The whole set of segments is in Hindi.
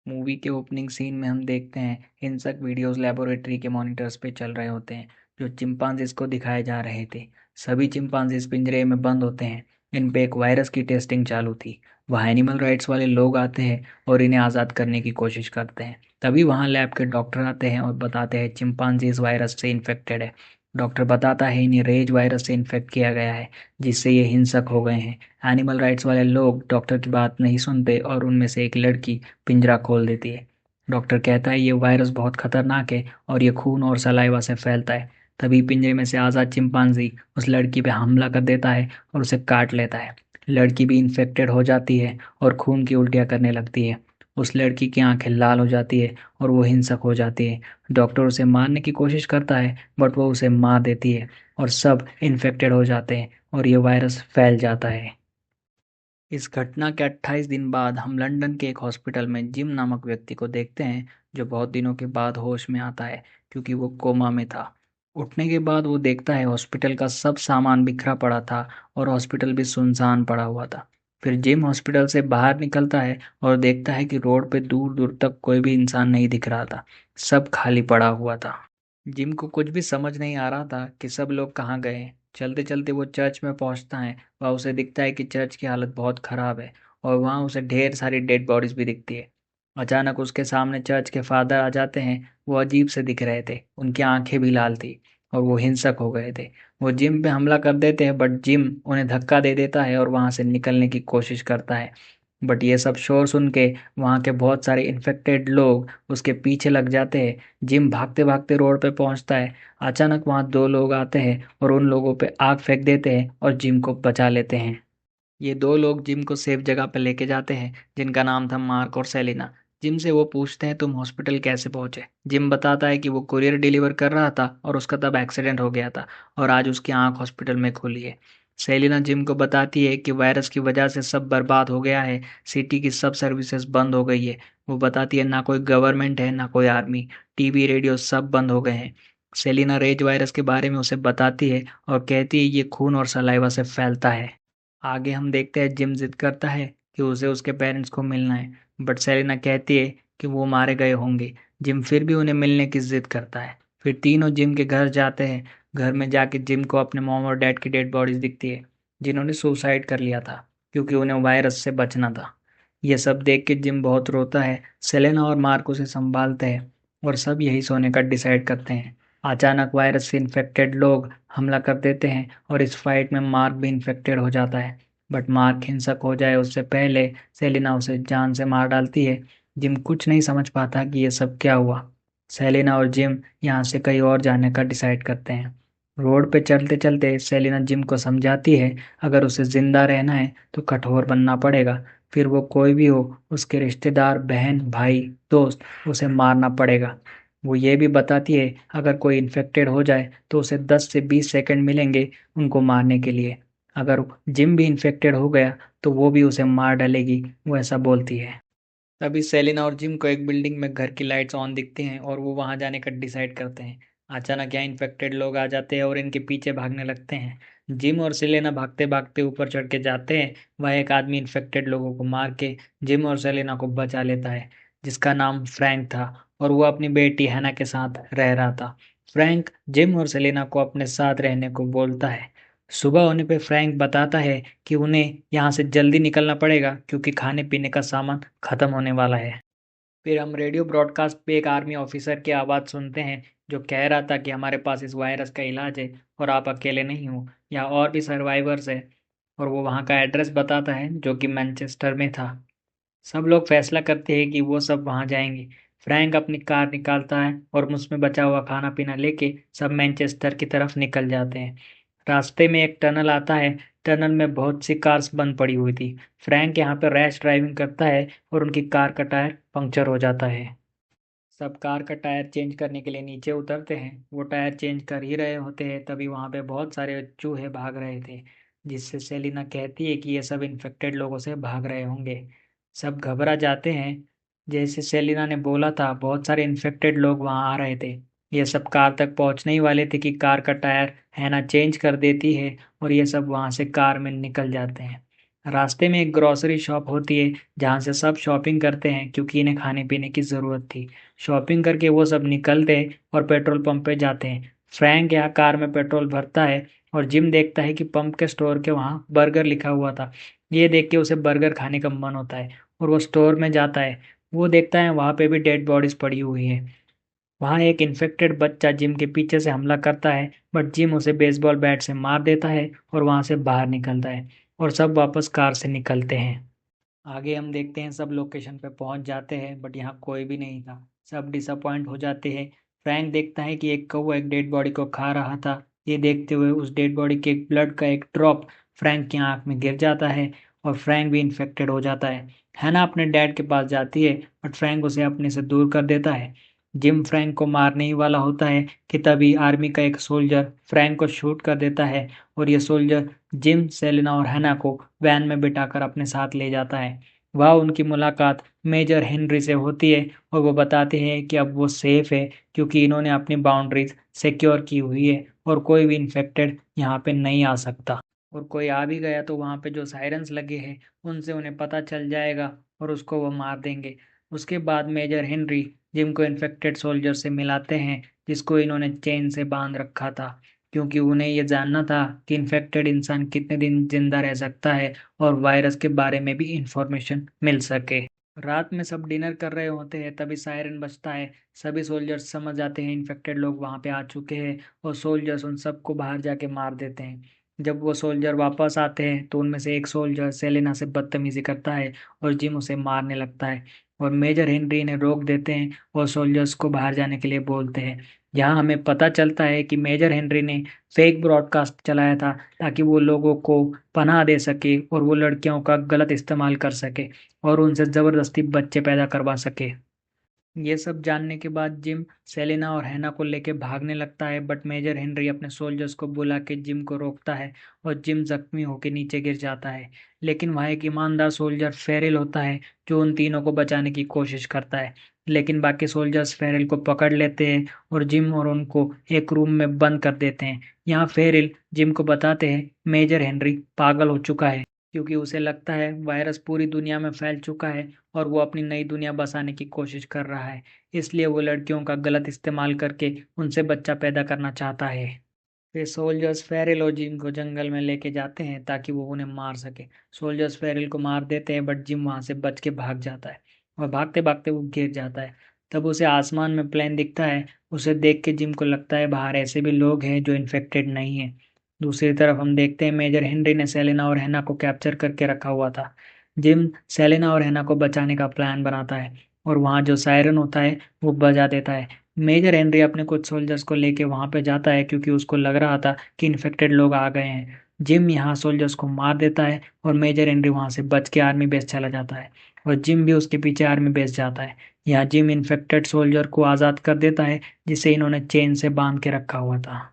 मूवी के ओपनिंग सीन में हम देखते हैं हिंसक वीडियोस लेबोरेटरी के मॉनिटर्स पे चल रहे होते हैं जो चिंपांजीज को दिखाए जा रहे थे। सभी चिंपांजीज पिंजरे में बंद होते हैं। इन पे एक वायरस की टेस्टिंग चालू थी। वहाँ एनिमल राइट्स वाले लोग आते हैं और इन्हें आज़ाद करने की कोशिश करते हैं। तभी वहाँ लैब के डॉक्टर आते हैं और बताते हैं चिंपांजीज वायरस से इन्फेक्टेड है। डॉक्टर बताता है इन्हें रेज वायरस से इन्फेक्ट किया गया है, जिससे ये हिंसक हो गए हैं। एनिमल राइट्स वाले लोग डॉक्टर की बात नहीं सुनते और उनमें से एक लड़की पिंजरा खोल देती है। डॉक्टर कहता है ये वायरस बहुत खतरनाक है और ये खून और सलाइवा से फैलता है। तभी पिंजरे में से आज़ाद चिंपांजी उस लड़की पे हमला कर देता है और उसे काट लेता है। लड़की भी इन्फेक्टेड हो जाती है और खून की उल्टियाँ करने लगती है। उस लड़की की आंखें लाल हो जाती है और वो हिंसक हो जाती है। डॉक्टर उसे मारने की कोशिश करता है बट वो उसे मार देती है और सब इन्फेक्टेड हो जाते हैं और ये वायरस फैल जाता है। इस घटना के 28 दिन बाद हम लंदन के एक हॉस्पिटल में जिम नामक व्यक्ति को देखते हैं, जो बहुत दिनों के बाद होश में आता है क्योंकि वो कोमा में था। उठने के बाद वो देखता है हॉस्पिटल का सब सामान बिखरा पड़ा था और हॉस्पिटल भी सुनसान पड़ा हुआ था। फिर जिम हॉस्पिटल से बाहर निकलता है और देखता है कि रोड पे दूर दूर तक कोई भी इंसान नहीं दिख रहा था। सब खाली पड़ा हुआ था। जिम को कुछ भी समझ नहीं आ रहा था कि सब लोग कहाँ गए। चलते चलते वो चर्च में पहुंचता है। वह उसे दिखता है कि चर्च की हालत बहुत ख़राब है और वहाँ उसे ढेर सारी डेड बॉडीज भी दिखती है। अचानक उसके सामने चर्च के फादर आ जाते हैं। वो अजीब से दिख रहे थे, उनकी आंखें भी लाल थी और वो हिंसक हो गए थे। वो जिम पे हमला कर देते हैं बट जिम उन्हें धक्का दे देता है और वहाँ से निकलने की कोशिश करता है। बट ये सब शोर सुन के वहाँ के बहुत सारे इन्फेक्टेड लोग उसके पीछे लग जाते हैं। जिम भागते भागते रोड पे पहुंचता है। अचानक वहाँ दो लोग आते हैं और उन लोगों पे आग फेंक देते हैं और जिम को बचा लेते हैं। ये दो लोग जिम को सेफ जगह पे लेके जाते हैं, जिनका नाम था मार्क और सेलिना। जिम से वो पूछते हैं तुम हॉस्पिटल कैसे पहुंचे। जिम बताता है कि वो कुरियर डिलीवर कर रहा था और उसका तब एक्सीडेंट हो गया था और आज उसकी आंख हॉस्पिटल में खुली है। सेलिना जिम को बताती है कि वायरस की वजह से सब बर्बाद हो गया है। सिटी की सब सर्विसेज बंद हो गई है। वो बताती है ना कोई गवर्नमेंट है ना कोई आर्मी, टीवी रेडियो सब बंद हो गए हैं। सेलिना रेज वायरस के बारे में उसे बताती है और कहती है ये खून और सलाइवा से फैलता है। आगे हम देखते हैं जिम जिद करता है कि उसे उसके पेरेंट्स को मिलना है, बट सेलिना कहती है कि वो मारे गए होंगे। जिम फिर भी उन्हें मिलने की जिद करता है। फिर तीनों जिम के घर जाते हैं। घर में जाके जिम को अपने मॉम और डैड की डेड बॉडीज दिखती है, जिन्होंने सुसाइड कर लिया था क्योंकि उन्हें वायरस से बचना था। यह सब देख के जिम बहुत रोता है। सेलेना और मार्क उसे संभालते हैं और सब यही सोने का डिसाइड करते हैं। अचानक वायरस से इन्फेक्टेड लोग हमला कर देते हैं और इस फाइट में मार्क भी इन्फेक्टेड हो जाता है। बट मार्क हिंसक हो जाए उससे पहले सेलिना उसे जान से मार डालती है। जिम कुछ नहीं समझ पाता कि ये सब क्या हुआ। सेलिना और जिम यहाँ से कहीं और जाने का डिसाइड करते हैं। रोड पे चलते चलते सेलिना जिम को समझाती है अगर उसे जिंदा रहना है तो कठोर बनना पड़ेगा। फिर वो कोई भी हो, उसके रिश्तेदार, बहन, भाई, दोस्त, उसे मारना पड़ेगा। वो ये भी बताती है अगर कोई इन्फेक्टेड हो जाए तो उसे 10 से 20 सेकंड मिलेंगे उनको मारने के लिए। अगर जिम भी इन्फेक्टेड हो गया तो वो भी उसे मार डालेगी, वो ऐसा बोलती है। तभी सेलिना और जिम को एक बिल्डिंग में घर की लाइट्स ऑन दिखती हैं और वो वहां जाने का डिसाइड करते हैं। अचानक यहाँ इन्फेक्टेड लोग आ जाते हैं और इनके पीछे भागने लगते हैं। जिम और सेलेना भागते भागते ऊपर चढ़ के जाते हैं। वह एक आदमी इन्फेक्टेड लोगों को मार के जिम और सेलेना को बचा लेता है, जिसका नाम फ्रैंक था और वो अपनी बेटी हैना के साथ रह रहा था। फ्रैंक जिम और सेलेना को अपने साथ रहने को बोलता है। सुबह होने पे फ्रैंक बताता है कि उन्हें यहाँ से जल्दी निकलना पड़ेगा क्योंकि खाने पीने का सामान खत्म होने वाला है। फिर हम रेडियो ब्रॉडकास्ट पे एक आर्मी ऑफिसर की आवाज़ सुनते हैं, जो कह रहा था कि हमारे पास इस वायरस का इलाज है और आप अकेले नहीं हो, या और भी सर्वाइवर्स है। और वो वहाँ का एड्रेस बताता है जो कि मैनचेस्टर में था। सब लोग फैसला करते हैं कि वो सब वहाँ जाएंगे। फ्रैंक अपनी कार निकालता है और उसमें बचा हुआ खाना पीना लेके सब मैनचेस्टर की तरफ निकल जाते हैं। रास्ते में एक टनल आता है। टनल में बहुत सी कार्स बंद पड़ी हुई थी। फ्रैंक यहाँ पर रैश ड्राइविंग करता है और उनकी कार का टायर पंक्चर हो जाता है। सब कार का टायर चेंज करने के लिए नीचे उतरते हैं। वो टायर चेंज कर ही रहे होते हैं तभी वहाँ पे बहुत सारे चूहे भाग रहे थे, जिससे सेलिना कहती है कि ये सब इन्फेक्टेड लोगों से भाग रहे होंगे। सब घबरा जाते हैं। जैसे सेलिना ने बोला था बहुत सारे इन्फेक्टेड लोग वहाँ आ रहे थे। ये सब कार तक पहुँचने ही वाले थे कि कार का टायर है ना चेंज कर देती है और ये सब वहाँ से कार में निकल जाते हैं। रास्ते में एक ग्रोसरी शॉप होती है जहाँ से सब शॉपिंग करते हैं क्योंकि इन्हें खाने पीने की ज़रूरत थी। शॉपिंग करके वो सब निकलते हैं और पेट्रोल पंप पे जाते हैं। फ्रैंक यहाँ कार में पेट्रोल भरता है और जिम देखता है कि पंप के स्टोर के वहाँ बर्गर लिखा हुआ था। ये देख के उसे बर्गर खाने का मन होता है और वो स्टोर में जाता है। वो देखता है वहाँ पे भी डेड बॉडीज पड़ी हुई है। वहाँ एक इन्फेक्टेड बच्चा जिम के पीछे से हमला करता है, बट जिम उसे बेसबॉल बैट से मार देता है और वहाँ से बाहर निकलता है और सब वापस कार से निकलते हैं। आगे हम देखते हैं सब लोकेशन पे पहुंच जाते हैं बट यहाँ कोई भी नहीं था। सब डिसअपॉइंट हो जाते हैं। फ्रैंक देखता है कि एक कौवा एक डेड बॉडी को खा रहा था। ये देखते हुए उस डेड बॉडी के ब्लड का एक ड्रॉप फ्रैंक की आंख में गिर जाता है और फ्रैंक भी इन्फेक्टेड हो जाता है। हैना अपने डैड के पास जाती है बट फ्रैंक उसे अपने से दूर कर देता है। जिम फ्रैंक को मारने ही वाला होता है कि तभी आर्मी का एक सोल्जर फ्रैंक को शूट कर देता है और ये सोल्जर जिम, सेलेना और हैना को वैन में बिठाकर अपने साथ ले जाता है। वह उनकी मुलाकात मेजर हेनरी से होती है और वो बताते हैं कि अब वो सेफ है क्योंकि इन्होंने अपनी बाउंड्रीज सिक्योर की हुई है और कोई भी इन्फेक्टेड यहाँ पे नहीं आ सकता। और कोई आ भी गया तो वहाँ पे जो सायरन्स लगे हैं उनसे उन्हें पता चल जाएगा और उसको वो मार देंगे। उसके बाद मेजर हेनरी जिम को इन्फेक्टेड सोल्जर से मिलाते हैं जिसको इन्होंने चेन से बांध रखा था क्योंकि उन्हें ये जानना था कि इन्फेक्टेड इंसान कितने दिन जिंदा रह सकता है और वायरस के बारे में भी इंफॉर्मेशन मिल सके। रात में सब डिनर कर रहे होते हैं तभी सायरन बजता है। सभी सोल्जर्स समझ जाते हैं इन्फेक्टेड लोग वहां पे आ चुके हैं और सोल्जर्स उन सबको बाहर जाके मार देते हैं। जब वो सोल्जर वापस आते हैं तो उनमें से एक सोल्जर सेलेना से बदतमीजी करता है और जिम उसे मारने लगता है और मेजर हेनरी इन्हें रोक देते हैं और सोल्जर्स को बाहर जाने के लिए बोलते हैं। यहाँ हमें पता चलता है कि मेजर हेनरी ने फेक ब्रॉडकास्ट चलाया था ताकि वो लोगों को पनाह दे सके और वो लड़कियों का गलत इस्तेमाल कर सके और उनसे ज़बरदस्ती बच्चे पैदा करवा सके। ये सब जानने के बाद जिम सेलेना और हैना को लेके भागने लगता है बट मेजर हेनरी अपने सोल्जर्स को बुला के जिम को रोकता है और जिम जख्मी होकर नीचे गिर जाता है। लेकिन वहाँ एक ईमानदार सोल्जर फेरिल होता है जो उन तीनों को बचाने की कोशिश करता है। लेकिन बाकी सोल्जर्स फेरिल को पकड़ लेते हैं और जिम और उनको एक रूम में बंद कर देते हैं। यहाँ फेरिल जिम को बताते हैं मेजर हेनरी पागल हो चुका है क्योंकि उसे लगता है वायरस पूरी दुनिया में फैल चुका है और वो अपनी नई दुनिया बसाने की कोशिश कर रहा है। इसलिए वो लड़कियों का गलत इस्तेमाल करके उनसे बच्चा पैदा करना चाहता है। फिर सोल्जर्स फेरिल और जिम को जंगल में लेके जाते हैं ताकि वो उन्हें मार सके। सोल्जर्स फेरिल को मार देते हैं बट जिम वहां से बच के भाग जाता है और भागते भागते वो गिर जाता है। तब उसे आसमान में प्लेन दिखता है। उसे देख के जिम को लगता है बाहर ऐसे भी लोग हैं जो इन्फेक्टेड नहीं है। दूसरी तरफ हम देखते हैं मेजर हेनरी ने सेलेना और हैना को कैप्चर करके रखा हुआ था। जिम सेलेना और हैना को बचाने का प्लान बनाता है और वहाँ जो सायरन होता है वो बजा देता है। मेजर हेनरी अपने कुछ सोल्जर्स को लेके वहां पे जाता है क्योंकि उसको लग रहा था कि इन्फेक्टेड लोग आ गए हैं। जिम यहाँ सोल्जर्स को मार देता है और मेजर हेनरी वहां से बच के आर्मी बेस चला जाता है और जिम भी उसके पीछे आर्मी बेस जाता है। यहाँ जिम इन्फेक्टेड सोल्जर को आज़ाद कर देता है जिसे इन्होंने चेन से बांध के रखा हुआ था।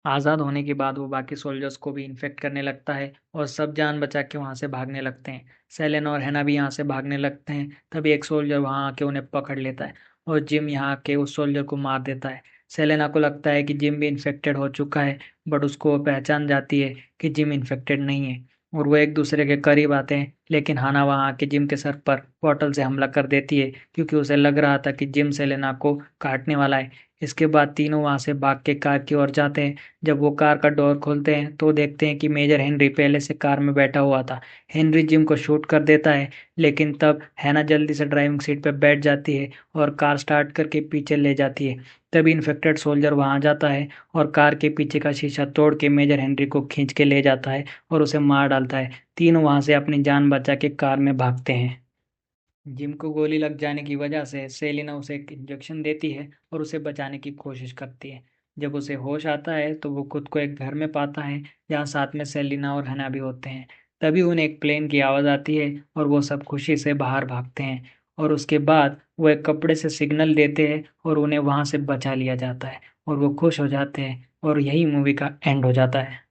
आज़ाद होने के बाद वो बाकी सोल्जर्स को भी इन्फेक्ट करने लगता है और सब जान बचा के वहाँ से भागने लगते हैं। सेलेन और हैना भी यहाँ से भागने लगते हैं। तभी एक सोल्जर वहाँ आके उन्हें पकड़ लेता है और जिम यहाँ आके उस सोल्जर को मार देता है। सेलेना को लगता है कि जिम भी इन्फेक्टेड हो चुका है बट उसको वो पहचान जाती है कि जिम इन्फेक्टेड नहीं है और वो एक दूसरे के करीब आते हैं। लेकिन हाना वहाँ आके जिम के सर पर बॉटल से हमला कर देती है क्योंकि उसे लग रहा था कि जिम सेलेना को काटने वाला है। इसके बाद तीनों वहां से भाग के कार की ओर जाते हैं। जब वो कार का डोर खोलते हैं तो देखते हैं कि मेजर हेनरी पहले से कार में बैठा हुआ था। हेनरी जिम को शूट कर देता है लेकिन तब हैना जल्दी से ड्राइविंग सीट पर बैठ जाती है और कार स्टार्ट करके पीछे ले जाती है। तभी इन्फेक्टेड सोल्जर वहां जाता है और कार के पीछे का शीशा तोड़ के मेजर हेनरी को खींच के ले जाता है और उसे मार डालता है। तीनों वहां से अपनी जान बचा के कार में भागते हैं। जिम को गोली लग जाने की वजह से सेलिना उसे एक इंजेक्शन देती है और उसे बचाने की कोशिश करती है। जब उसे होश आता है तो वो खुद को एक घर में पाता है जहाँ साथ में सेलिना और हना भी होते हैं। तभी उन्हें एक प्लेन की आवाज़ आती है और वो सब खुशी से बाहर भागते हैं और उसके बाद वो एक कपड़े से सिग्नल देते हैं और उन्हें वहाँ से बचा लिया जाता है और वो खुश हो जाते हैं और यही मूवी का एंड हो जाता है।